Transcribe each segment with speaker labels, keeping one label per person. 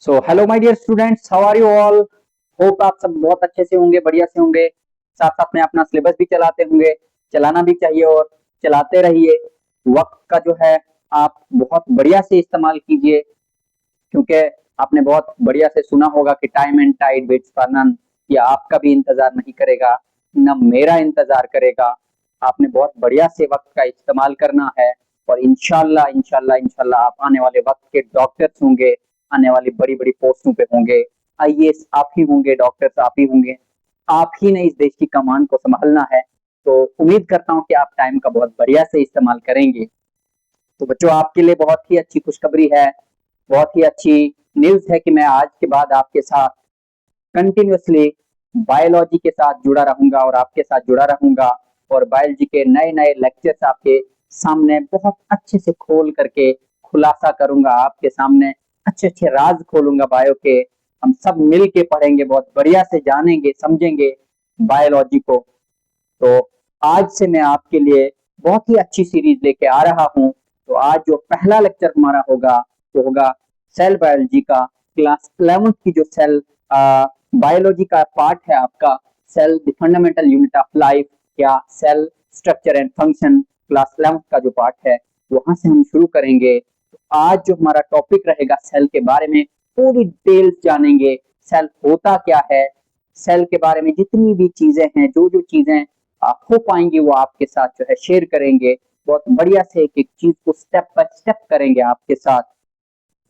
Speaker 1: So hello my dear students, how are you all. Hope आप सब बहुत अच्छे से होंगे, बढ़िया से होंगे। साथ साथ में अपना सिलेबस भी चलाते होंगे। चलाना भी चाहिए और चलाते रहिए। वक्त का जो है आप बहुत बढ़िया से इस्तेमाल कीजिए, क्योंकि आपने बहुत बढ़िया से सुना होगा कि time and tide waits for none. ये आपका भी इंतजार नहीं करेगा, न मेरा इंतजार करेगा। आपने बहुत बढ़िया से वक्त का इस्तेमाल करना है और इंशाल्लाह इंशाल्लाह इंशाल्लाह आप आने वाले वक्त के डॉक्टर्स होंगे, आने वाली बड़ी बड़ी पोस्टों पे होंगे। आईएएस आप ही होंगे, डॉक्टर्स आप ही होंगे। आप ही ने इस देश की कमान को संभालना है। तो उम्मीद करता हूँ कि आप टाइम का बहुत बढ़िया से इस्तेमाल करेंगे। तो बच्चों, आपके लिए बहुत ही अच्छी खुशखबरी है, बहुत ही अच्छी न्यूज है कि मैं आज के बाद आपके साथ कंटिन्यूअसली बायोलॉजी के साथ जुड़ा रहूंगा और आपके साथ जुड़ा रहूंगा। और बायोलॉजी के नए नए लेक्चर्स आपके सामने बहुत अच्छे से खोल करके खुलासा करूंगा, आपके सामने अच्छे अच्छे राज खोलूंगा बायो के। हम सब मिल के पढ़ेंगे, बहुत बढ़िया से जानेंगे समझेंगे बायोलॉजी को। तो आज से मैं आपके लिए बहुत ही अच्छी सीरीज लेके आ रहा हूँ। तो आज जो पहला लेक्चर हमारा होगा वो होगा सेल बायोलॉजी का, क्लास 11 की जो सेल बायोलॉजी का पार्ट है आपका, cell the fundamental unit of life या cell structure and function, class 11 का जो पार्ट है वहां से हम शुरू करेंगे। तो आज जो हमारा टॉपिक रहेगा सेल के बारे में पूरी डिटेल्स जानेंगे। सेल होता क्या है, सेल के बारे में जितनी भी चीजें हैं, जो जो चीजें हो पाएंगी वो आपके साथ जो है शेयर करेंगे। बहुत बढ़िया से एक एक चीज को स्टेप बाय स्टेप करेंगे आपके साथ।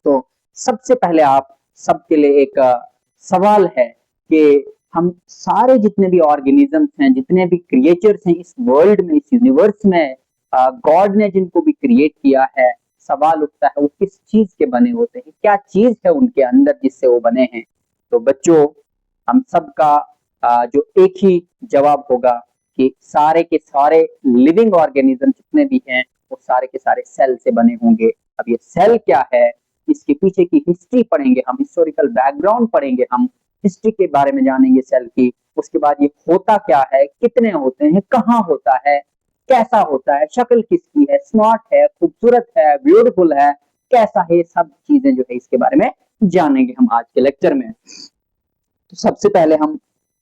Speaker 1: तो सबसे पहले आप सबके लिए एक सवाल है कि हम सारे जितने भी ऑर्गेनिजम्स हैं, जितने भी क्रिएचर्स हैं इस वर्ल्ड में, इस यूनिवर्स में, गॉड ने जिनको भी क्रिएट किया है, सवाल उठता है वो किस चीज के बने होते हैं, क्या चीज है उनके अंदर जिससे वो बने हैं। तो बच्चों, हम सबका जो एक ही जवाब होगा कि सारे के सारे लिविंग ऑर्गेनिज्म जितने भी हैं वो सारे के सारे सेल से बने होंगे। अब ये सेल क्या है, इसके पीछे की हिस्ट्री पढ़ेंगे हम, हिस्टोरिकल बैकग्राउंड पढ़ेंगे हम, हिस्ट्री के बारे में जानेंगे सेल की। उसके बाद ये होता क्या है, कितने होते हैं, कहाँ होता है, कैसा होता है, शक्ल किसकी है, स्मार्ट है, खूबसूरत है, ब्यूटीफुल है, कैसा है, सब चीजें जो है इसके बारे में जानेंगे हम आज के लेक्चर में। तो सबसे पहले हम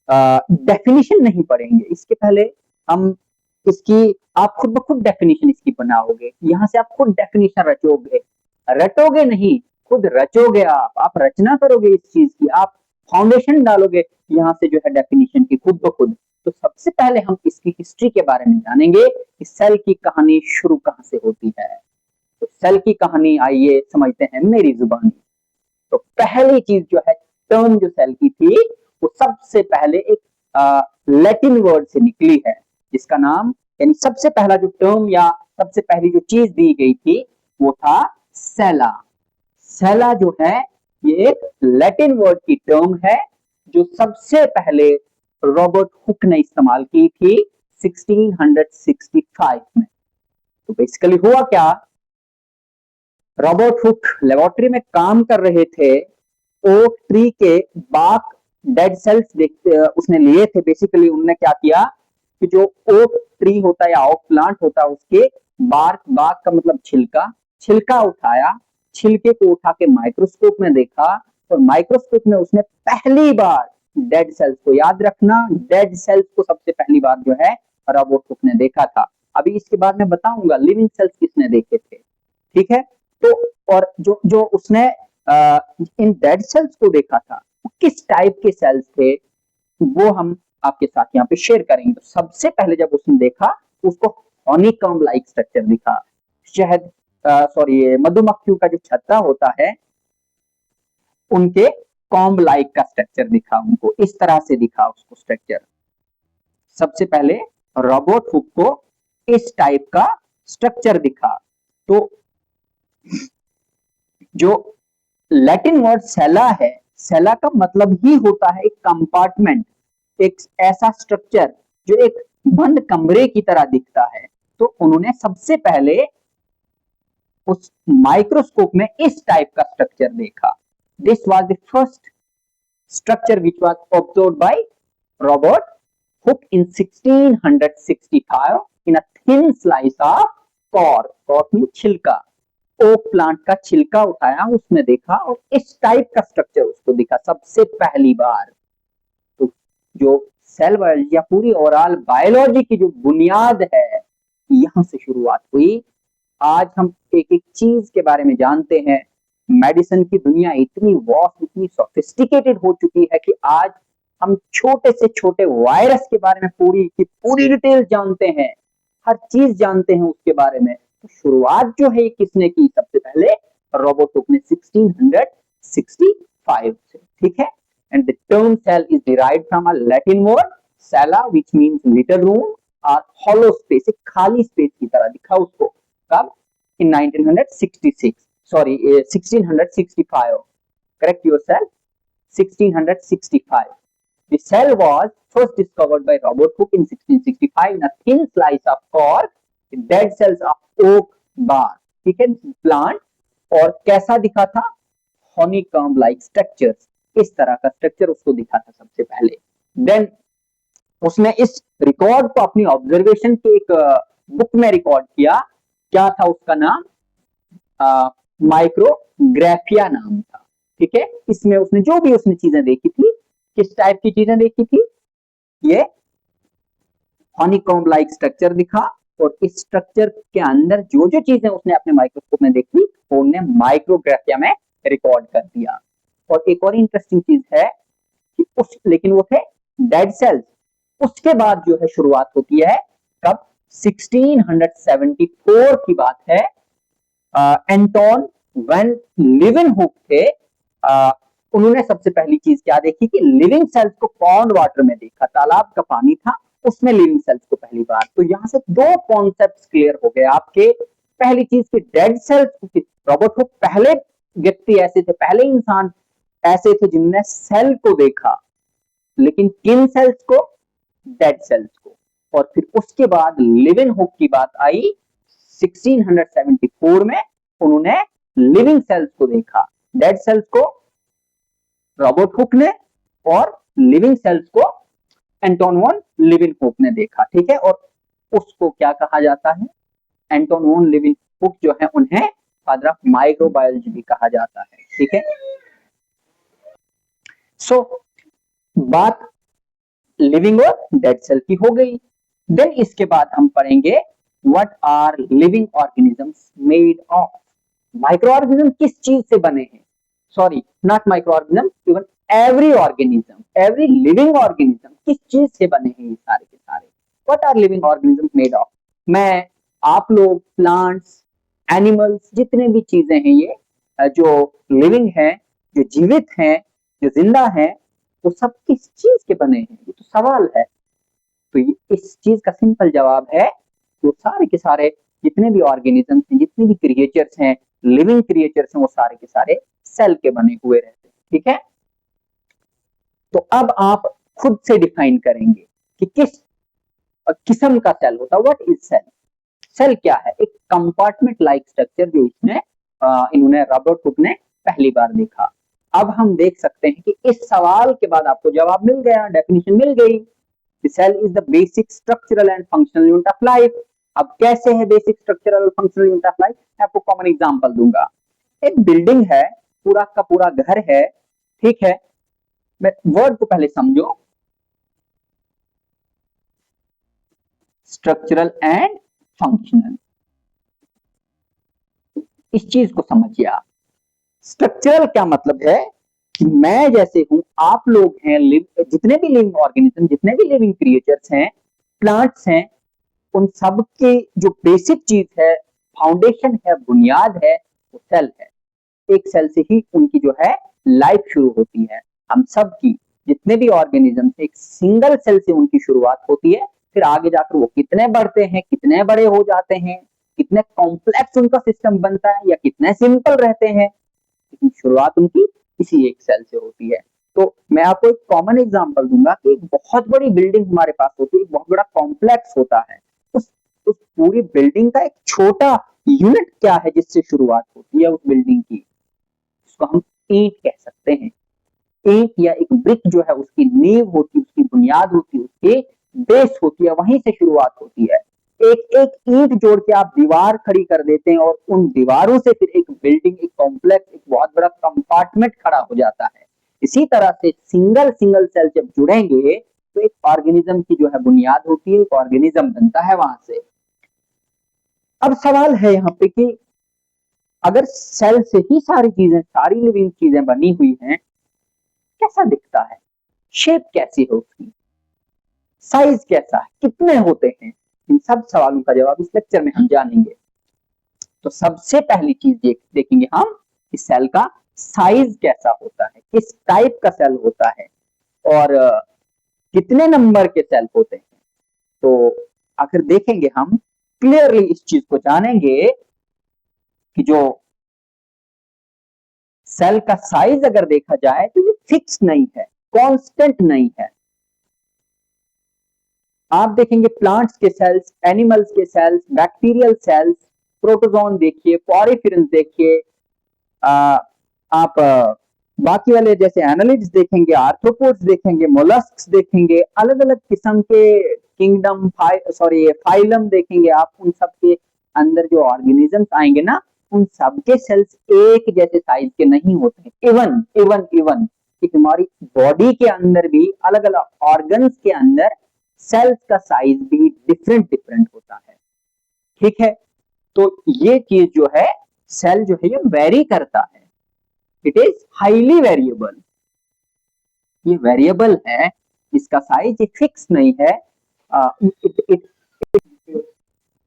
Speaker 1: डेफिनेशन नहीं पढ़ेंगे, इसके पहले हम इसकी, आप खुद ब खुद डेफिनेशन इसकी बनाओगे, यहाँ से आप खुद डेफिनेशन रचोगे, रटोगे नहीं, खुद रचोगे। आप रचना करोगे इस चीज की, आप फाउंडेशन डालोगे यहाँ से जो है डेफिनेशन की खुद ब खुद। तो सबसे पहले हम इसकी हिस्ट्री के बारे में जानेंगे कि सेल की कहानी शुरू कहाँ से होती है। तो सेल की कहानी आइए समझते हैं मेरी जुबानी। तो पहली चीज जो है, टर्म जो सेल की थी वो सबसे पहले एक लैटिन वर्ड से निकली है, जिसका नाम, यानी सबसे पहला जो टर्म या सबसे पहली जो चीज दी गई थी वो था सेला। सेला जो है ये एक लैटिन वर्ड की टर्म है जो सबसे पहले रॉबर्ट हुक ने इस्तेमाल की थी 1665 में। तो बेसिकली हुआ क्या, रॉबर्ट हुक लेबोरेटरी में काम कर रहे थे, ओक ट्री के बाक डेड सेल्स देखते उसने लिए थे। बेसिकली उन्होंने क्या किया कि जो ओक ट्री होता है या ओक प्लांट होता है उसके बार्क, बाक का मतलब छिलका, छिलका उठाया, छिलके को उठा के माइक्रोस्कोप में देखा और माइक्रोस्कोप में उसने पहली बार डेड सेल्स को, याद रखना डेड सेल्स को सबसे पहली बार जो है रॉबर्ट हुक ने देखा था। अभी इसके बाद मैं बताऊंगा लिविंग सेल्स किसने देखे थे, ठीक है। तो और जो जो उसने इन डेड सेल्स को देखा था वो किस टाइप के सेल्स थे वो हम आपके साथ यहाँ पे शेयर करेंगे। तो सबसे पहले जब उसने देखा उसको हनीकॉम्ब लाइक स्ट्रक्चर दिखा, शहद सॉरी मधुमक्खियों का जो छत्ता होता है उनके कॉम्ब लाइक का स्ट्रक्चर दिखा, उनको इस तरह से दिखा उसको स्ट्रक्चर। सबसे पहले रॉबर्ट हुक को इस टाइप का स्ट्रक्चर दिखा। तो जो लैटिन वर्ड सेला है, सेला का मतलब ही होता है एक कंपार्टमेंट, एक ऐसा स्ट्रक्चर जो एक बंद कमरे की तरह दिखता है। तो उन्होंने सबसे पहले उस माइक्रोस्कोप में इस टाइप का स्ट्रक्चर देखा। This was the first structure which was observed by Robert Hooke in 1665 in a thin slice of cork, cork means छिलका। ओक प्लांट का छिलका उठाया, उसमें देखा और इस टाइप का स्ट्रक्चर उसको दिखा सबसे पहली बार। तो जो सेल बायोलॉजी या पूरी ओवरऑल बायोलॉजी की जो बुनियाद है, यहां से शुरुआत हुई। आज हम एक एक चीज के बारे में जानते हैं। मेडिसिन की दुनिया इतनी वास्ट, इतनी सोफिस्टिकेटेड हो चुकी है कि आज हम छोटे से छोटे वायरस के बारे में पूरी की पूरी डिटेल जानते हैं, हर चीज जानते हैं उसके बारे में। तो शुरुआत जो है किसने की? सबसे पहले रॉबर्ट हुक ने 1665 से, ठीक है। And the term cell is derived from a Latin word cella which means little room और हॉलो स्पेस, एक खाली स्पेस की तरह दिखा उसको। कब? in 1966, sorry, 1665, correct yourself, 1665. The cell was first discovered by Robert Hooke in 1665 in a thin slice of cork, dead cells of oak bark, ठीक है, प्लांट। और कैसा दिखा था? हनीकॉम्ब लाइक स्ट्रक्चर्स, इस तरह का स्ट्रक्चर उसको दिखा था सबसे पहले। देन उसने इस रिकॉर्ड को अपनी ऑब्जर्वेशन के एक बुक में रिकॉर्ड किया। क्या था उसका नाम? माइक्रोग्राफिया नाम था, ठीक है। इसमें उसने जो भी उसने चीजें देखी थी, किस टाइप की चीजें देखी थी? ये हनीकॉम्ब लाइक स्ट्रक्चर दिखा, और इस स्ट्रक्चर के अंदर जो जो चीजें उसने अपने माइक्रोस्कोप में देखी वो उन्हें माइक्रोग्राफिया में रिकॉर्ड कर दिया। और एक और इंटरेस्टिंग चीज है कि लेकिन वो थे डेड सेल्स। उसके बाद जो है शुरुआत होती है कब? 1674 की बात है। एंटोन वैन लीeuwenhoek थे, उन्होंने सबसे पहली चीज क्या देखी कि लिविंग सेल्स को पॉन्ड वाटर में देखा, तालाब का पानी था उसमें लिविंग सेल्स को पहली बार। तो यहां से दो कॉन्सेप्ट क्लियर हो गए आपके। पहली चीज की डेड सेल्स, रॉबर्ट हुक पहले व्यक्ति ऐसे थे, पहले इंसान ऐसे थे जिनने सेल को देखा, लेकिन किन सेल्स को? डेड सेल्स को। और फिर उसके बाद लीeuwenhoek की बात आई 1674 में, उन्होंने लिविंग सेल्स को देखा। डेड सेल्स को रॉबर्ट हुक ने और लिविंग सेल्स को एंटोन वॉन लीeuwenhoek ने देखा, ठीक है। और उसको क्या कहा जाता है? एंटोन वॉन लीeuwenhoek जो है उन्हें फादर ऑफ माइक्रोबायोलॉजी भी कहा जाता है, ठीक है। सो बात लिविंग और डेड सेल की हो गई। देन इसके बाद हम पढ़ेंगे what are living organisms made of. Micro organism किस चीज से बने हैं? Sorry, not micro organism, even every organism, every living organism किस चीज से बने हैं? ये सारे के सारे what are living organisms made of. मैं, आप लोग, प्लांट्स, एनिमल्स, जितने भी चीजें हैं ये जो लिविंग है, जो जीवित हैं, जो जिंदा है, वो सब किस चीज के बने हैं? ये तो सवाल है। तो इस चीज का सिंपल जवाब है वो सारे के सारे जितने भी ऑर्गेनिजम्स हैं, जितने भी क्रिएचर्स हैं, लिविंग क्रिएचर्स हैं, वो सारे के सारे सेल के बने हुए रहते हैं, ठीक है। तो अब आप खुद से डिफाइन करेंगे कि किस किस्म का सेल होता है। What is cell? सेल क्या है? एक कंपार्टमेंट लाइक स्ट्रक्चर जो इसमें इन्होंने रॉबर्ट हुक ने पहली बार देखा। अब हम देख सकते हैं कि इस सवाल के बाद आपको जवाब मिल गया, डेफिनेशन मिल गई। The cell is the basic structural and functional unit of life. अब कैसे है बेसिक स्ट्रक्चरल और फंक्शनल यूनिट ऑफ लाइफ? मैं आपको कॉमन एग्जांपल दूंगा। एक बिल्डिंग है, पूरा का पूरा घर है, ठीक है। मैं वर्ड को पहले समझो, स्ट्रक्चरल एंड फंक्शनल, इस चीज को समझिए आप। स्ट्रक्चरल क्या मतलब है कि मैं जैसे हूं, आप लोग हैं, जितने भी लिविंग ऑर्गेनिज्म, जितने भी लिविंग क्रिएचर्स हैं, प्लांट्स हैं, उन सब की जो बेसिक चीज है, फाउंडेशन है, बुनियाद है, वो सेल है। एक सेल से ही उनकी जो है लाइफ शुरू होती है। हम सब की जितने भी ऑर्गेनिज्म एक सिंगल सेल से उनकी शुरुआत होती है, फिर आगे जाकर वो कितने बढ़ते हैं, कितने बड़े हो जाते हैं, कितने कॉम्प्लेक्स उनका सिस्टम बनता है या कितने सिंपल रहते हैं, लेकिन शुरुआत उनकी किसी एक सेल से होती है। तो मैं आपको एक कॉमन एग्जांपल दूंगा कि एक बहुत बड़ी बिल्डिंग हमारे पास होती है, एक बहुत बड़ा कॉम्प्लेक्स होता है। उस पूरी बिल्डिंग का एक छोटा यूनिट क्या है जिससे शुरुआत होती है उस बिल्डिंग की? उसको हम ईंट कह सकते हैं। ईंट या एक ब्रिक जो है उसकी नींव होती है, उसकी बुनियाद होती है, उसकी बेस होती है, वहीं से शुरुआत होती है। एक एक ईंट जोड़ के आप दीवार खड़ी कर देते हैं और उन दीवारों से फिर एक बिल्डिंग, एक कॉम्प्लेक्स, एक बहुत बड़ा कंपार्टमेंट खड़ा हो जाता है। इसी तरह से सिंगल सिंगल सेल जब जुड़ेंगे तो एक ऑर्गेनिज्म की जो है बुनियाद होती है, एक ऑर्गेनिज्म बनता है वहां से। अब सवाल है यहाँ पे कि अगर सेल से ही सारी चीजें, सारी लिविंग चीजें बनी हुई हैं, कैसा दिखता है, शेप कैसी होगी, साइज कैसा है, कितने होते हैं, इन सब सवालों का जवाब इस लेक्चर में हम जानेंगे। तो सबसे पहली चीज देखेंगे हम कि सेल का साइज कैसा होता है, किस टाइप का सेल होता है और कितने नंबर के सेल होते हैं। तो आखिर देखेंगे हम क्लियरली, इस चीज को जानेंगे कि जो सेल का साइज अगर देखा जाए तो ये फिक्स नहीं है, कांस्टेंट नहीं है। आप देखेंगे प्लांट्स के सेल्स, एनिमल्स के सेल्स, बैक्टीरियल सेल्स, प्रोटोजोन देखिए, पॉरीफिरन्स देखिए, आप बाकी वाले जैसे एनालिड्स देखेंगे, आर्थ्रोपोड्स देखेंगे, मोलस्क्स देखेंगे, अलग अलग किस्म के किंगडम, फाइलम देखेंगे आप, उन सब के अंदर जो ऑर्गेनिजम्स आएंगे ना, उन सबके सेल्स एक जैसे साइज के नहीं होते। इवन इवन इवन कि हमारी बॉडी के अंदर भी अलग अलग ऑर्गन्स के अंदर सेल्स का साइज भी डिफरेंट डिफरेंट होता है। ठीक है, तो ये चीज जो है, सेल जो है ये वेरी करता है, इट इज हाईली वेरिएबल। ये वेरिएबल है, इसका साइज फिक्स नहीं है।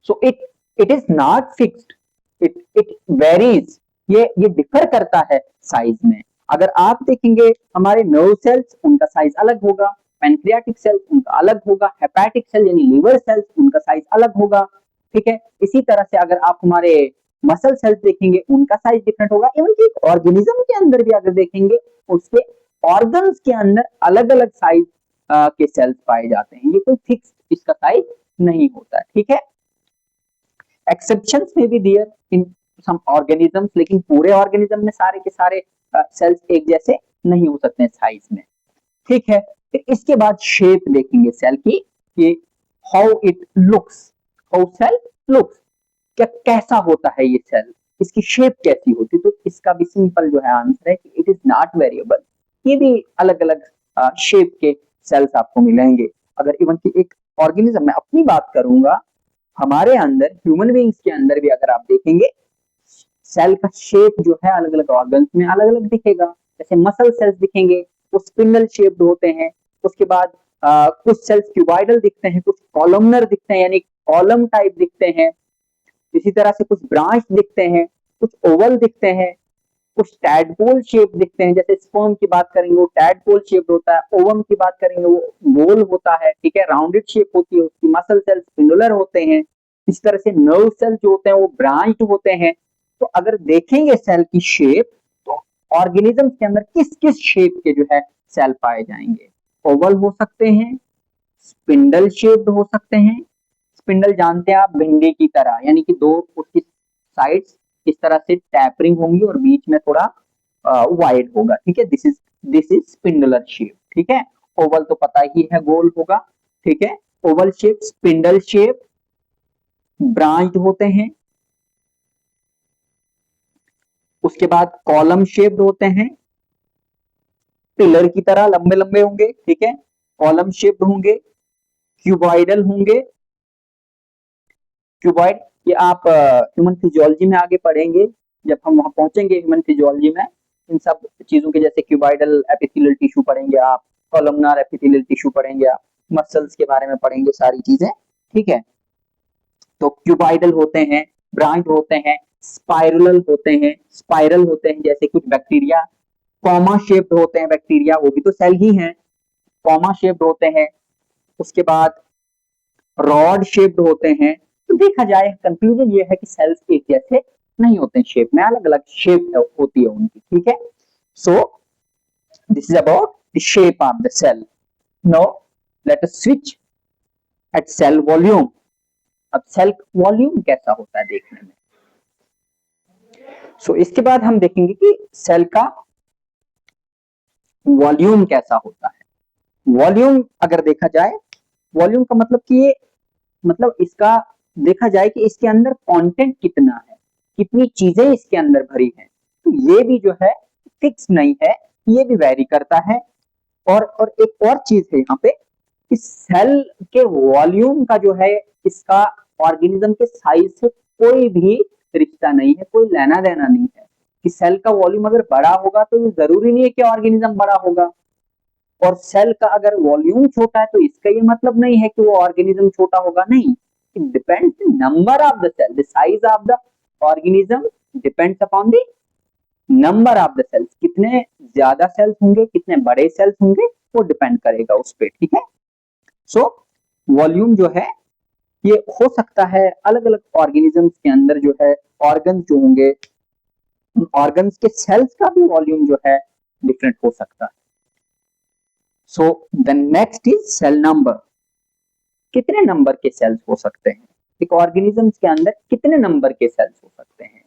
Speaker 1: So it is not fixed, it varies, ये डिफर करता है साइज में। अगर आप देखेंगे हमारे नर्व सेल्स, उनका साइज अलग होगा, पैनक्रियाटिक सेल्स उनका अलग होगा, हेपेटिक सेल यानी लीवर सेल्स उनका साइज अलग होगा। ठीक है, इसी तरह से अगर आप हमारे मसल सेल्स देखेंगे, उनका साइज डिफरेंट होगा। इवन कि ऑर्गेनिज्म के अंदर भी अगर देखेंगे, उसके ऑर्गन्स के अंदर अलग अलग साइज के सेल्स पाए जाते हैं, ये कोई फिक्स इसका साइज नहीं होता है। ठीक है, एक्सेप्शंस में भी देयर इन सम ऑर्गेनिजम्स, लेकिन पूरे ऑर्गेनिज्म में सारे के सारे सेल्स एक जैसे नहीं हो सकते हैं साइज में। ठीक है, फिर इसके बाद शेप देखेंगे सेल की कि how it looks, how cell looks, क्या कैसा होता है ये सेल, इसकी शेप कैसी होती है। तो इसका भी सिंपल जो है आंसर है कि इट इज नॉट वेरिएबल। ये भी अलग अलग शेप के सेल्स आपको मिलेंगे। अगर इवन की एक ऑर्गेनिज्म में अपनी बात करूंगा, हमारे अंदर ह्यूमन बीइंग्स के अंदर भी अगर आप देखेंगे, सेल का शेप जो है अलग अलग ऑर्गन्स में अलग अलग दिखेगा। जैसे मसल सेल्स दिखेंगे, वो स्पिंडल शेप्ड होते हैं। उसके बाद कुछ सेल्स क्यूबॉइडल दिखते हैं, कुछ कॉलमनर दिखते हैं यानी कॉलम टाइप दिखते हैं। इसी तरह से कुछ ब्रांच दिखते हैं, कुछ ओवल दिखते हैं, कुछ टैडपोल शेप दिखते हैं। जैसे स्पर्म की बात करेंगे वो टैडपोल शेप होता है, ओवम की बात करेंगे वो गोल होता है। ठीक है, राउंडेड शेप होती है उसकी। मसल सेल्स स्पिंडुलर होते हैं। इस तरह से नर्व सेल जो होते हैं वो ब्रांच्ड होते हैं। तो अगर देखेंगे सेल की शेप, तो ऑर्गेनिज्म के अंदर किस किस शेप के जो है सेल पाए जाएंगे। ओवल हो सकते हैं, स्पिंडल शेप्ड हो सकते हैं। स्पिंडल जानते हैं आप, भिंडी की तरह, यानी कि दो उसकी साइड्स इस तरह से टैपरिंग होंगी और बीच में थोड़ा वाइड होगा। ठीक है, दिस इज स्पिंडलर शेप। ठीक है, ओवल तो पता ही है गोल होगा। ठीक है, Oval shape, spindle shape, branched होते हैं। उसके बाद कॉलम शेप्ड होते हैं, पिलर की तरह लंबे लंबे होंगे। ठीक है, कॉलम शेप्ड होंगे, क्यूबॉइडल होंगे। क्यूबॉइड ये आप ह्यूमन फिजियोलॉजी में आगे पढ़ेंगे, जब हम वहां पहुंचेंगे ह्यूमन फिजियोलॉजी में, इन सब चीजों के जैसे क्यूबॉइडल एपिथेलियल टिश्यू पढ़ेंगे आप, कॉलमनार एपिथेलियल टिश्यू पढ़ेंगे आप, मसल्स के बारे में पढ़ेंगे सारी चीजें। ठीक है, तो क्यूबॉइडल होते हैं, ब्रांच होते हैं, स्पाइरल होते हैं, स्पाइरल होते हैं जैसे कुछ बैक्टीरिया, कॉमा शेप्ड होते हैं बैक्टीरिया, वो भी तो सेल ही हैं, कॉमा शेप्ड होते हैं। उसके बाद रॉड शेप्ड होते हैं। तो देखा जाए कंक्लूजन ये है कि सेल्स एक जैसे नहीं होते हैं, शेप में अलग अलग शेप होती है उनकी। ठीक है, so this is about the shape of the cell. Now let us switch at cell volume. अब सेल वॉल्यूम कैसा होता है देखने में। सो इसके बाद हम देखेंगे कि सेल का वॉल्यूम कैसा होता है। वॉल्यूम अगर देखा जाए, वॉल्यूम का मतलब कि ये, मतलब इसका देखा जाए कि इसके अंदर कंटेंट कितना है, कितनी चीजें इसके अंदर भरी हैं, तो ये भी जो है फिक्स नहीं है, ये भी वैरी करता है। और एक और चीज है यहाँ पे, इस सेल के वॉल्यूम का जो है इसका ऑर्गेनिज्म के साइज से कोई भी रिश्ता नहीं है, कोई लेना देना नहीं है। कि सेल का वॉल्यूम अगर बड़ा होगा तो ये जरूरी नहीं है कि ऑर्गेनिज्म बड़ा होगा, और सेल का अगर वॉल्यूम छोटा है तो इसका ये मतलब नहीं है कि वो ऑर्गेनिज्म छोटा होगा, नहीं। It depends the number of the cell, the size of the organism depends upon the number of the cells. कितने ज्यादा सेल्स होंगे, कितने बड़े सेल्स होंगे, वो डिपेंड करेगा उस पर, ठीक है। सो वॉल्यूम जो है ये हो सकता है अलग अलग ऑर्गेनिजम्स के अंदर जो है ऑर्गन जो होंगे, उन ऑर्गन्स के सेल्स का भी वॉल्यूम जो है डिफरेंट हो सकता है। So the next is cell number. कितने नंबर के सेल्स हो सकते हैं एक ऑर्गेनिजम्स के अंदर, कितने नंबर के सेल्स हो सकते हैं,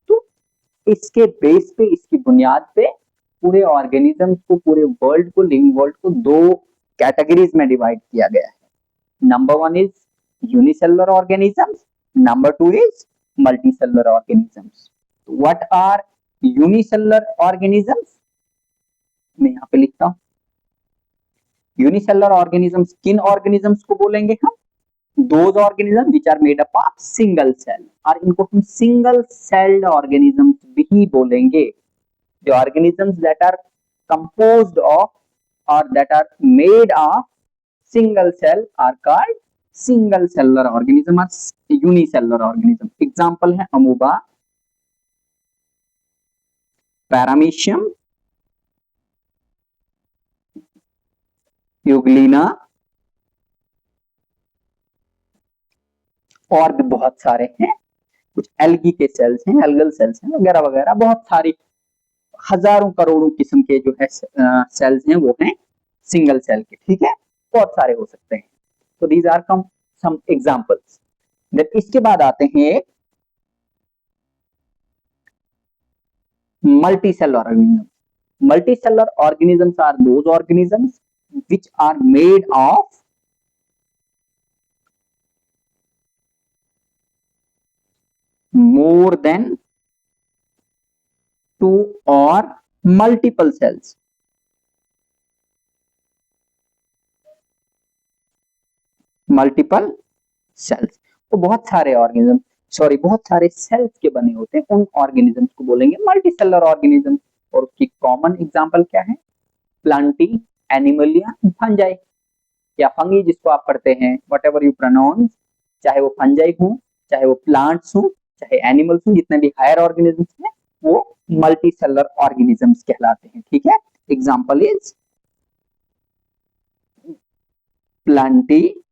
Speaker 1: तो इसके बेस पे, इसकी बुनियाद पे पूरे ऑर्गेनिजम्स को, पूरे वर्ल्ड को, लिविंग वर्ल्ड को दो कैटेगरीज में डिवाइड किया गया है। Number one is unicellular organisms, number two is multicellular organisms. What are unicellular organisms, मैं यहाँ पे लिखता हूं। यूनिसेलुलर ऑर्गेनिजम्स किन ऑर्गेनिजम्स को बोलेंगे हम, those organisms which are made up of single cell, और इनको हम सिंगल सेल्ड ऑर्गेनिजम्स भी बोलेंगे। the organisms that are composed of or that are made of single cell are called single cellular organism or unicellular organism। Example है अमूबा, paramecium, Euglena, और भी बहुत सारे हैं। कुछ एल्गी के सेल्स हैं, एल्गल सेल्स हैं, वगैरह वगैरह, बहुत सारी हजारों करोड़ों किस्म के जो है सेल्स हैं वो हैं सिंगल सेल के, ठीक है। बहुत सारे हो सकते हैं। तो these are some examples. Then इसके बाद आते हैं multicellular organisms। multicellular organisms are those organisms which are made of more than two or multiple cells। Multiple cells, तो बहुत सारे ऑर्गेनिज्म, सॉरी बहुत सारे सेल्स के बने होते हैं, उन ऑर्गेनिजम्स को बोलेंगे मल्टीसेलुलर ऑर्गेनिज्म। और उसकी कॉमन एग्जांपल क्या है, प्लांटी, एनिमलिया, फंजाई या फंगी जिसको आप पढ़ते हैं, व्हाटएवर यू प्रोनाउंस, चाहे वो फंजाई हो, चाहे वो प्लांट्स हो, चाहे एनिमल्स हो, जितने भी हायर ऑर्गेनिजम्स हैं वो मल्टीसेलुलर ऑर्गेनिजम्स कहलाते हैं, ठीक है। Example is Plantae,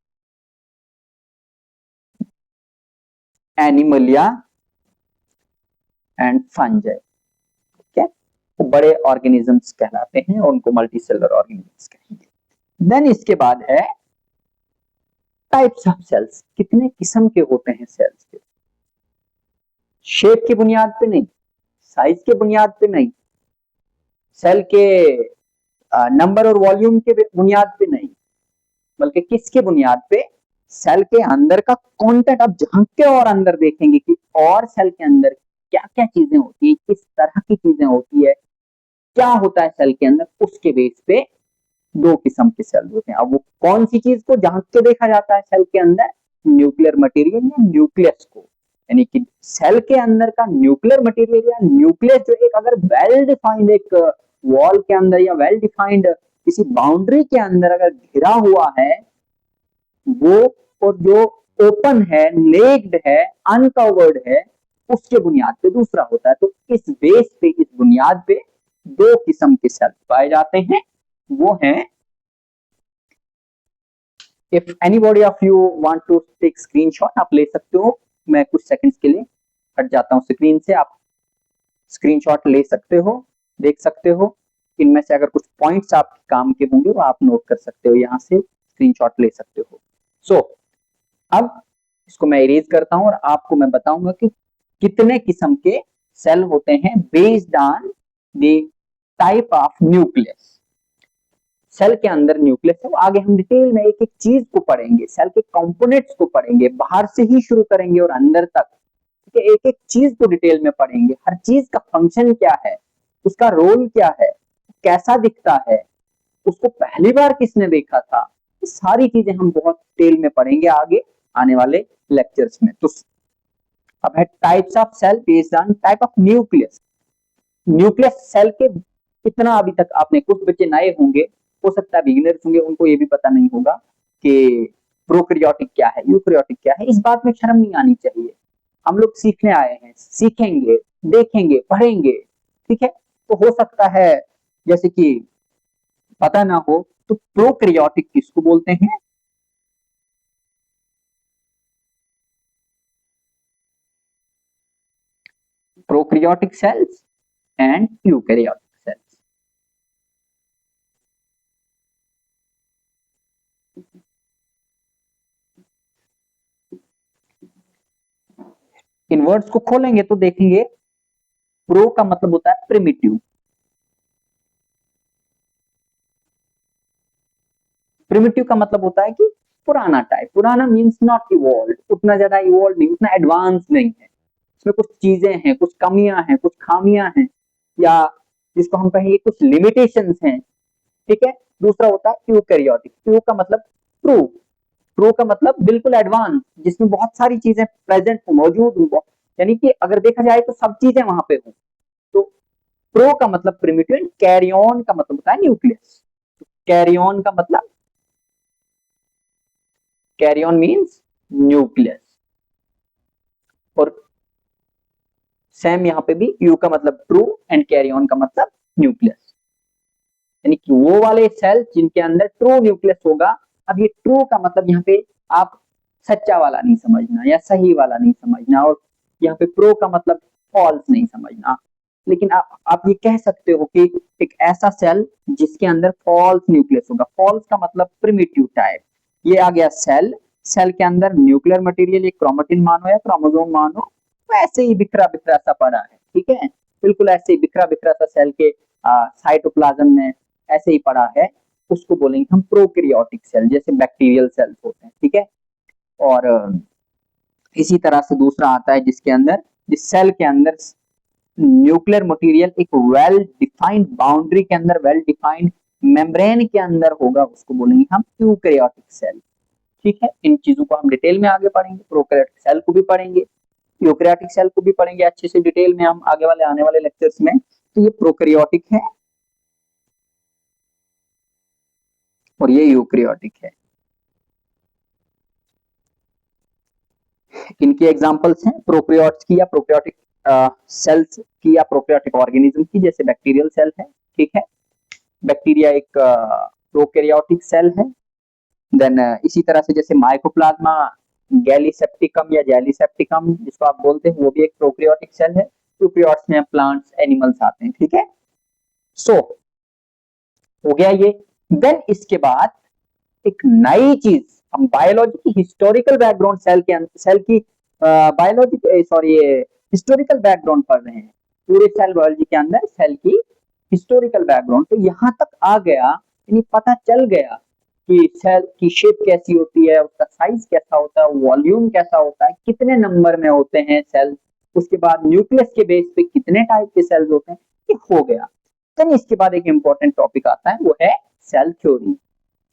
Speaker 1: Animalia and fungi, ठीक है। तो बड़े ऑर्गेनिजम्स कहलाते हैं और उनको मल्टीसेलुलर ऑर्गेनिजम्स कहेंगे। देन इसके बाद है टाइप्स ऑफ सेल्स। कितने किस्म के होते हैं सेल्स के, शेप की बुनियाद पे नहीं, साइज के बुनियाद पे नहीं, सेल के नंबर और वॉल्यूम के बुनियाद पे नहीं, बल्कि किसके बुनियाद पे, सेल के अंदर का कंटेंट। अब झांक के और अंदर देखेंगे कि और सेल के अंदर क्या क्या चीजें होती है, किस तरह की चीजें होती है, क्या होता है सेल के अंदर, उसके बेस पे दो किस्म के सेल होते हैं। अब वो कौन सी चीज को झांक के देखा जाता है सेल के अंदर, न्यूक्लियर मटेरियल या न्यूक्लियस को, यानी कि सेल के अंदर का न्यूक्लियर मटेरियल या न्यूक्लियस जो एक अगर वेल डिफाइंड एक वॉल के अंदर या वेल डिफाइंड किसी बाउंड्री के अंदर अगर घिरा हुआ है वो, और जो ओपन है, नेक्ड है, अनकवर्ड है, उसके बुनियाद पे दूसरा होता है। तो इस बेस पे, इस बुनियाद पे दो किस्म के सेल पाए जाते हैं, वो हैं, if anybody of you want to take screenshot, आप ले सकते हो, मैं कुछ सेकंड्स के लिए हट जाता हूं स्क्रीन से, आप स्क्रीनशॉट ले सकते हो, देख सकते हो। इनमें से अगर कुछ पॉइंट्स आपके काम के होंगे वो आप नोट कर सकते हो, यहां से स्क्रीनशॉट ले सकते हो। सो अब इसको मैं इरेज करता हूं और आपको मैं बताऊंगा कि कितने किस्म के सेल होते हैं based on the type of nucleus. Cell के अंदर न्यूक्लियस है, वो आगे हम डिटेल में एक एक चीज को पढ़ेंगे, सेल के कंपोनेंट्स को पढ़ेंगे, बाहर से ही शुरू करेंगे और अंदर तक, ठीक है, एक एक चीज को डिटेल में पढ़ेंगे, हर चीज का फंक्शन क्या है, उसका रोल क्या है, कैसा दिखता है, उसको पहली बार किसने देखा था, ये सारी चीजें हम बहुत डिटेल में पढ़ेंगे आगे आने वाले लेक्चर्स में। तो अब है types of cell based on type of nucleus. Nucleus cell के कितना अभी तक आपने, कुछ बच्चे नए होंगे, हो सकता है बिगिनर्स होंगे, उनको ये भी पता नहीं होगा कि प्रोकैरियोटिक क्या है, यूकैरियोटिक क्या है। इस बात में शर्म नहीं आनी चाहिए, हम लोग सीखने आए हैं, सीखेंगे, देखेंगे, पढ़ेंगे, ठीक है। तो हो सकता है जैसे कि पता ना हो, तो प्रोकैरियोटिक किसको बोलते हैं? Prokaryotic cells and eukaryotic cells. In words को खोलेंगे तो देखेंगे, प्रो का मतलब होता है प्रिमिटिव, प्रिमिटिव का मतलब होता है कि पुराना टाइप, पुराना मींस नॉट इवॉल्व, उतना ज्यादा इवॉल्व नहीं, उतना एडवांस नहीं है, इसमें कुछ चीजें हैं, कुछ कमियां हैं, कुछ खामियां हैं, या जिसको हम कहेंगे कुछ लिमिटेशंस हैं, ठीक है। दूसरा होता है यूकैरियोटिक, यू का मतलब ट्रू, ट्रू का मतलब बिल्कुल एडवांस, जिसमें बहुत सारी चीजें प्रेजेंट हो, मौजूद हो, यानी कि अगर देखा जाए तो सब चीजें वहां पे हो। तो प्रो का मतलब प्रिमिटिव, कैरी ऑन का मतलब होता है न्यूक्लियस। कैरी ऑन का मतलब, कैरी ऑन मीन्स न्यूक्लियस। और सेम यहाँ पे भी यू का मतलब ट्रू एंड कैरी ऑन का मतलब न्यूक्लियस, यानी कि वो वाले सेल जिनके अंदर ट्रू न्यूक्लियस होगा। अब ये ट्रू का मतलब यहाँ पे आप सच्चा वाला नहीं समझना या सही वाला नहीं समझना, और यहाँ पे प्रो का मतलब फॉल्स नहीं समझना, लेकिन आप ये कह सकते हो कि एक ऐसा सेल जिसके अंदर फॉल्स न्यूक्लियस होगा। फॉल्स का मतलब प्रिमिटिव टाइप। ये आ गया सेल, सेल के अंदर न्यूक्लियर मटेरियल, एक क्रोमेटिन मानो या क्रोमोसोम मानो, वैसे ही बिखरा बिखरा सा पड़ा है, ठीक है, बिल्कुल ऐसे ही बिखरा बिखरा सा सेल के साइटोप्लाज्म में ऐसे ही पड़ा है, उसको बोलेंगे हम प्रोकैरियोटिक सेल, जैसे बैक्टीरियल सेल्स होते हैं, ठीक है। और इसी तरह से दूसरा आता है जिसके अंदर, जिस सेल के अंदर न्यूक्लियर मटेरियल एक वेल डिफाइंड बाउंड्री के अंदर, वेल डिफाइंड मेम्ब्रेन के अंदर होगा, उसको बोलेंगे हम यूकैरियोटिक सेल, ठीक है। इन चीजों को हम डिटेल में आगे पढ़ेंगे, प्रोकैरियोटिक सेल को भी पढ़ेंगे, यूकैरियोटिक सेल को भी पढ़ेंगे अच्छे से डिटेल में हम आगे वाले आने वाले लेक्चर्स में। तो ये प्रोकैरियोटिक है और ये यूकैरियोटिक है। इनकी एग्जांपल्स हैं प्रोकैरियोट्स की या प्रोकैरियोटिक सेल्स की या प्रोकैरियोटिक ऑर्गेनिज्म की, जैसे बैक्टीरियल सेल है, ठीक है। बैक्टीरिया एक प्रोकैरियोटिक सेल है। देन इसी तरह से जैसे माइकोप्लाज्मा गैलीसेप्टिकम या जेलीसेप्टिकम जिसको आप बोलते हैं, वो भी एक प्रोकैरियोटिक सेल है। यूकैरियोट्स में प्लांट्स, एनिमल्स आते हैं, ठीक है। सो हो गया ये। देन इसके बाद एक नई चीज, हम बायोलॉजी की हिस्टोरिकल बैकग्राउंड सेल के सेल की बायोलॉजी सॉरी हिस्टोरिकल बैकग्राउंड पढ़ रहे हैं, पूरे सेल बायोलॉजी के अंदर सेल की हिस्टोरिकल बैकग्राउंड। तो यहां तक आ गया, यानी पता चल गया कि सेल की शेप कैसी होती है, उसका साइज कैसा होता है, वॉल्यूम कैसा होता है, कितने नंबर में होते हैं सेल, उसके बाद न्यूक्लियस के बेस पे कितने टाइप के सेल्स होते हैं, ये हो गया। देन इसके बाद एक इंपॉर्टेंट टॉपिक आता है, वो है सेल थ्योरी,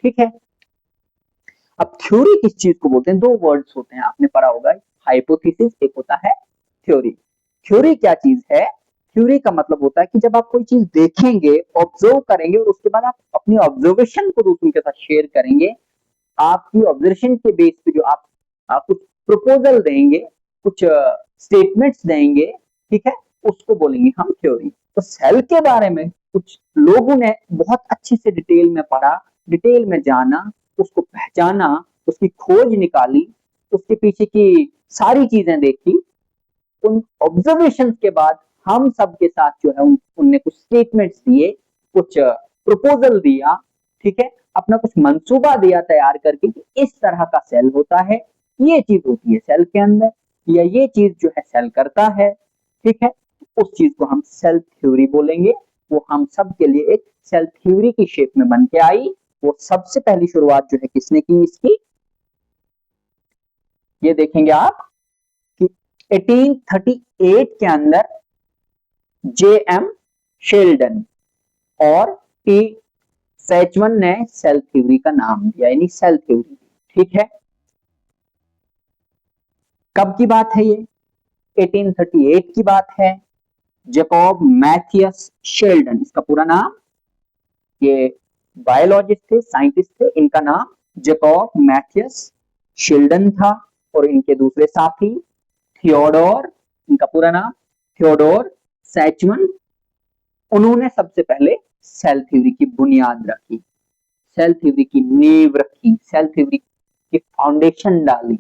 Speaker 1: ठीक है। अब थ्योरी किस चीज को बोलते हैं? दो वर्ड्स होते हैं, आपने पढ़ा होगा, हाइपोथेसिस, एक होता है थ्योरी। थ्योरी क्या चीज है? थ्योरी का मतलब होता है कि जब आप कोई चीज देखेंगे, ऑब्जर्व करेंगे, और उसके बाद आप अपनी ऑब्जर्वेशन को दूसरों के साथ शेयर करेंगे, आपकी ऑब्जर्वेशन के बेस पे जो आप कुछ प्रपोजल देंगे, कुछ स्टेटमेंट्स देंगे, ठीक है, उसको बोलेंगे हम थ्योरी। तो सेल के बारे में कुछ लोगों ने बहुत अच्छे से डिटेल में पढ़ा, डिटेल में जाना, उसको पहचाना, उसकी खोज निकाली, उसके पीछे की सारी चीजें देखी, उन ऑब्जर्वेशन के बाद हम सब के साथ जो है उनने कुछ स्टेटमेंट्स दिए, कुछ प्रपोजल दिया, ठीक है, अपना कुछ मंसूबा दिया तैयार करके कि इस तरह का सेल होता है, ये चीज होती है सेल के अंदर, या ये चीज जो है सेल करता है, ठीक है, उस चीज को हम सेल थ्योरी बोलेंगे। वो हम सब के लिए एक सेल थ्योरी की शेप में बन के आई, वो सबसे पहली शुरुआत जो है किसने की इसकी, ये देखेंगे आप कि 1838 के अंदर जे एम शेल्डन और टी सैचवन ने सेल थ्योरी का नाम दिया, यानी सेल थ्योरी। ठीक है, कब की बात है ये, 1838 की बात है। जैकब मैथियस शेल्डन, इसका पूरा नाम, ये बायोलॉजिस्ट थे, साइंटिस्ट थे, इनका नाम जैकब मैथियस शेल्डन था, और इनके दूसरे साथी थियोडोर, इनका पूरा नाम थियोडोर सैचवन, उन्होंने सबसे पहले सेल थ्योरी की बुनियाद रखी, सेल थ्योरी की नींव रखी, सेल थ्योरी की फाउंडेशन डाली।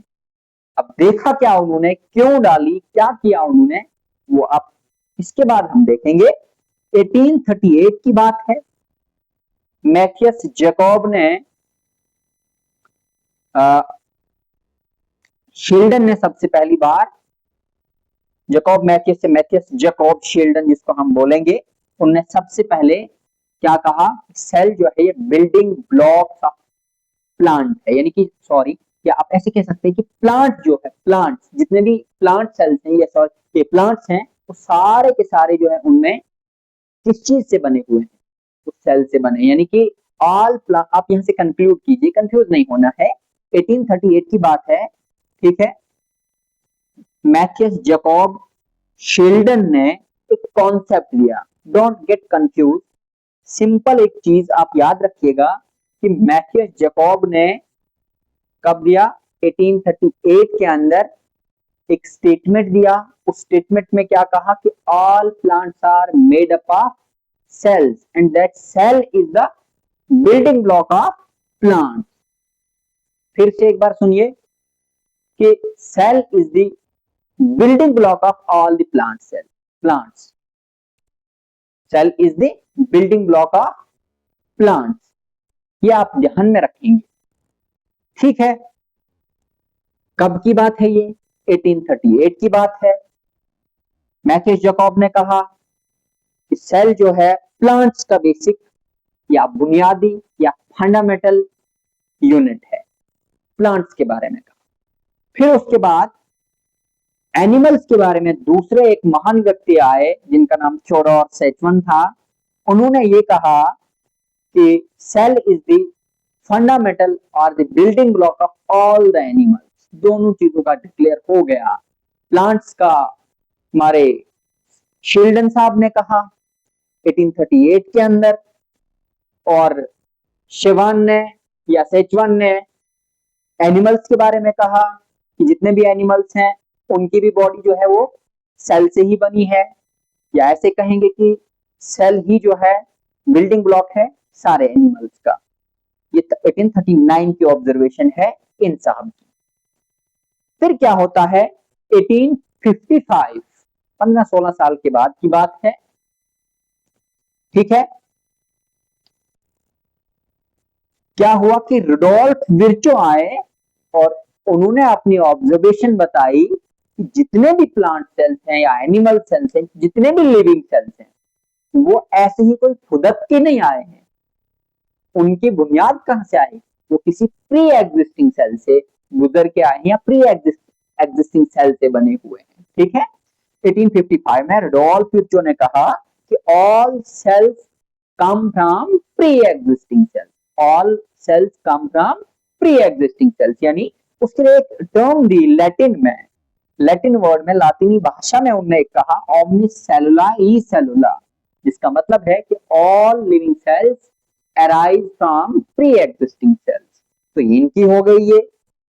Speaker 1: अब देखा क्या उन्होंने, क्यों डाली, क्या किया उन्होंने, वो अब इसके बाद हम देखेंगे। 1838 की बात है, मैथियस जैकब ने शेल्डन ने सबसे पहली बार, जैकब मैथियस से मैथियस जैकब शेल्डन जिसको हम बोलेंगे, उनने सबसे पहले क्या कहा, सेल जो है ये बिल्डिंग ब्लॉक ऑफ प्लांट है, यानी कि सॉरी, या आप ऐसे कह सकते हैं कि प्लांट जो है, प्लांट्स जितने भी प्लांट सेल्स हैं, ये सॉरी ये प्लांट्स हैं, वो सारे के सारे जो है उनमें किस चीज से बने हुए हैं, उस सेल से बने, यानी कि ऑल प्लांट, आप यहां से कंक्लूड कीजिए, कंफ्यूज नहीं होना है। 1838 की बात है, ठीक है। मैथियस जैकब शेल्डन ने एक कॉन्सेप्ट दिया, डोंट गेट कंफ्यूज, सिंपल एक चीज आप याद रखिएगा कि मैथियस जैकब ने कब दिया, 1838 के अंदर एक स्टेटमेंट दिया। उस स्टेटमेंट में क्या कहा कि all plants are made up of cells and that cell is the building block of plant. फिर से एक बार सुनिए कि cell is the building block of all the plants, cell is the building block of plants, ये आप ध्यान में रखेंगे। ठीक है, कब की बात है ये, 1838 की बात है। मैथियस जैकब ने कहा कि सेल जो है प्लांट्स का बेसिक या बुनियादी या फंडामेंटल यूनिट है, प्लांट्स के बारे में कहा। फिर उसके बाद एनिमल्स के बारे में दूसरे एक महान व्यक्ति आए जिनका नाम थियोडोर सैचवन था, उन्होंने ये कहा कि सेल इज द फंडामेंटल और the building block of all the animals, दोनों चीजों का डिक्लेयर हो गया। प्लांट्स का हमारे शेल्डन साहब ने कहा 1838 के अंदर, और शेवान ने या सेचवन ने एनिमल्स के बारे में कहा कि जितने भी एनिमल्स हैं उनकी भी बॉडी जो है वो सेल से ही बनी है, या ऐसे कहेंगे कि सेल ही जो है बिल्डिंग ब्लॉक है सारे एनिमल्स का। ये 1839 की ऑब्जर्वेशन है इन साहब की। फिर क्या होता है, 1855, 15-16 साल के बाद की बात है, ठीक है। क्या हुआ कि रुडोल्फ विर्चो आए और उन्होंने अपनी ऑब्जर्वेशन बताई कि जितने भी प्लांट सेल्स हैं या एनिमल सेल्स हैं, जितने भी लिविंग सेल्स हैं, वो ऐसे ही कोई खुदक के नहीं आए हैं, उनकी बुनियाद कहां से आई, वो किसी प्री एग्जिस्टिंग सेल से गुजर के आए हैं या प्री एग्जिस्टिंग सेल से बने हुए हैं। ठीक है, 1855 में रुडोल्फ विर्चो ने कहा कि all cells come from pre existing cells, all cells come from pre existing cells, यानी उसके लिए एक टर्म दी लैटिन में, लैटिन वर्ड में, लातिनी भाषा में उन्होंने कहा ओमनिस सेलुला ई सेलुला, जिसका मतलब है कि all living cells arise from pre existing sales. तो इनकी हो गई ये,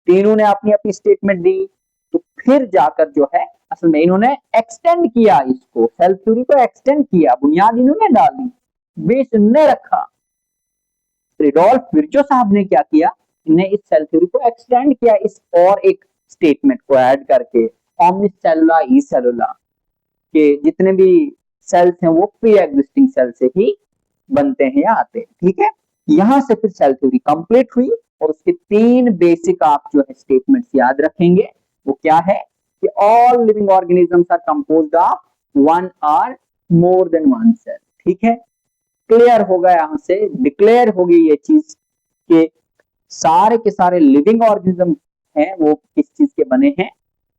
Speaker 1: तीनों ने अपनी अपनी स्टेटमेंट दी। तो फिर जाकर जो है असल में इन्होंने एक्सटेंड किया, इसको सेल थ्योरी को एक्सटेंड किया, बुनियाद इन्होंने डाली, बेस इन्होंने रखा। रुडोल्फ विर्चो साहब ने क्या किया, इन्हें इस सेल थ्योरी को एक्सटेंड किया इस और एक स्टेटमेंट को ऐड करके, ओमनिस सेलुला ई सेलुला, के जितने भी सेल्स हैं वो प्री एग्जिस्टिंग सेल से ही बनते हैं या आते हैं। ठीक है, यहां से फिर सेल थ्योरी कंप्लीट हुई, और उसके 3 बेसिक आप जो है स्टेटमेंट्स याद रखेंगे। वो क्या है कि all living organisms are composed of one और मोर देन वन सेल। ठीक है, क्लियर होगा, यहाँ से डिक्लेयर होगी ये चीज कि सारे के सारे लिविंग ऑर्गेनिज्म हैं वो किस चीज के बने हैं,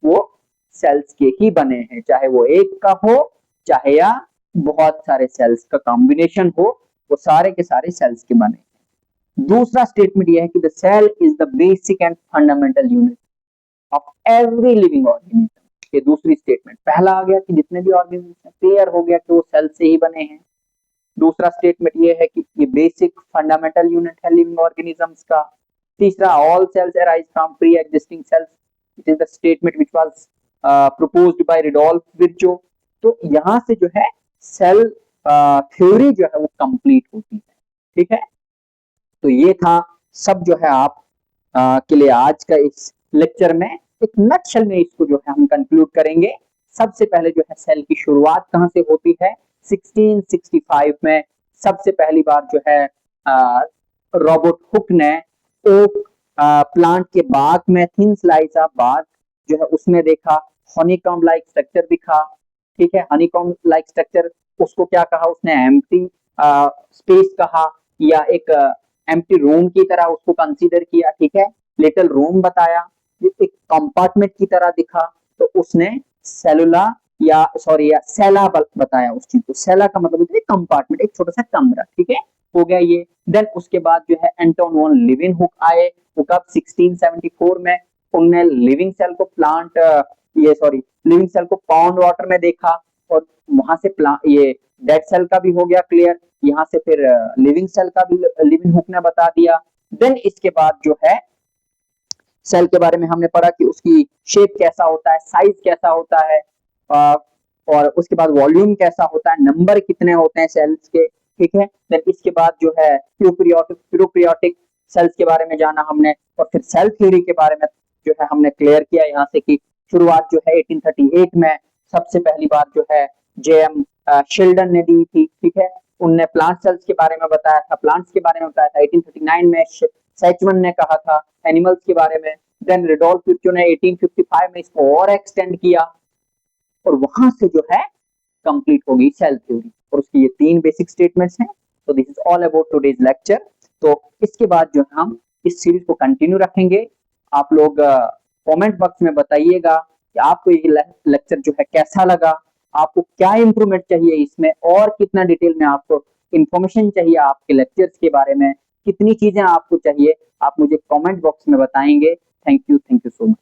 Speaker 1: वो सेल्स के ही बने हैं, चाहे वो एक का हो चाहे या बहुत सारे सेल्स का कॉम्बिनेशन हो, वो सारे के सारे सेल्स के बने हैं। दूसरा स्टेटमेंट यह है कि the cell is the basic and fundamental unit of every living organism. ये दूसरी स्टेटमेंट। पहला आ गया कि जितने भी ऑर्गेनिज्म हैं, क्लियर हो गया कि वो सेल से ही बने हैं। दूसरा स्टेटमेंट ये है कि ये बेसिक फंडामेंटल यूनिट है लिविंग ऑर्गेनिजम्स का। तीसरा, all cells arise from pre existing cells, it is the statement which was proposed by Rudolf Virchow. तो यहाँ से जो है सेल थ्योरी जो है वो कंप्लीट होती है। ठीक है, तो ये था सब जो है आप के लिए आज का इस लेक्चर में। एक नटशेल में इसको जो है हम कंक्लूड करेंगे। सबसे पहले जो है सेल की शुरुआत कहाँ से होती है, 1665 में सबसे पहली बार जो है रॉबर्ट हुक ने ओक प्लांट के बाग में, थिन स्लाइस ऑफ बाग जो है उसमें देखा, हनीकॉम्ब लाइक स्ट्रक्चर दिखा। ठीक है, हनीकॉम्ब लाइक स्ट्रक्चर, उसको क्या कहा उसने, एम्प्टी स्पेस कहा या एक एम्प्टी रूम की तरह उसको कंसीडर किया। ठीक है, लिटिल रूम बताया, एक कंपार्टमेंट की तरह दिखा, तो उसने सेलुला या सॉरी या सेला बताया उस चीज को। सेला का मतलब है कंपार्टमेंट, एक छोटा सा कमरा। ठीक है, हो गया ये। देन उसके बाद जो है एंटोन वॉन लीवेनहुक आए। वो कब, 1674 में। उनने लिविंग सेल को प्लांट लिविंग सेल को पाउंड वाटर में देखा, और वहां से ये डेड सेल का भी हो गया क्लियर। यहाँ से फिर लिविंग सेल का भी लीवेनहुक ने बता दिया। देन इसके बाद जो है सेल के बारे में हमने पढ़ा कि उसकी शेप कैसा होता है, साइज कैसा होता है, और उसके बाद वॉल्यूम कैसा होता है, नंबर कितने होते हैं सेल्स के। ठीक है, देन इसके बाद जो है प्यूरोक्रियोटिक सेल्स के बारे में जाना हमने, और फिर सेल थ्योरी के बारे में जो है हमने क्लियर किया यहाँ से कि शुरुआत जो है 1838 में सबसे पहली बार जो है जेएम शिल्डन ने दी थी। ठीक है, उनने प्लांट सेल्स के बारे में बताया था, प्लांट्स के बारे में बताया था। 1839 में सैचमन ने कहा था एनिमल्स के बारे में। देन रुडोल्फ विर्चो ने 1855 में इसको और एक्सटेंड किया, और वहां से जो है कंप्लीट होगी सेल थ्योरी, और उसकी ये 3 बेसिक स्टेटमेंट्स हैं। तो this is all about today's lecture. तो इसके बाद जो है हम इस सीरीज को कंटिन्यू रखेंगे। आप लोग कमेंट बॉक्स में बताइएगा कि आपको ये लेक्चर जो है कैसा लगा, आपको क्या इंप्रूवमेंट चाहिए इसमें, और कितना डिटेल में आपको इंफॉर्मेशन चाहिए आपके लेक्चर्स के बारे में, कितनी चीजें आपको चाहिए, आप मुझे कमेंट बॉक्स में बताएंगे। Thank you so much.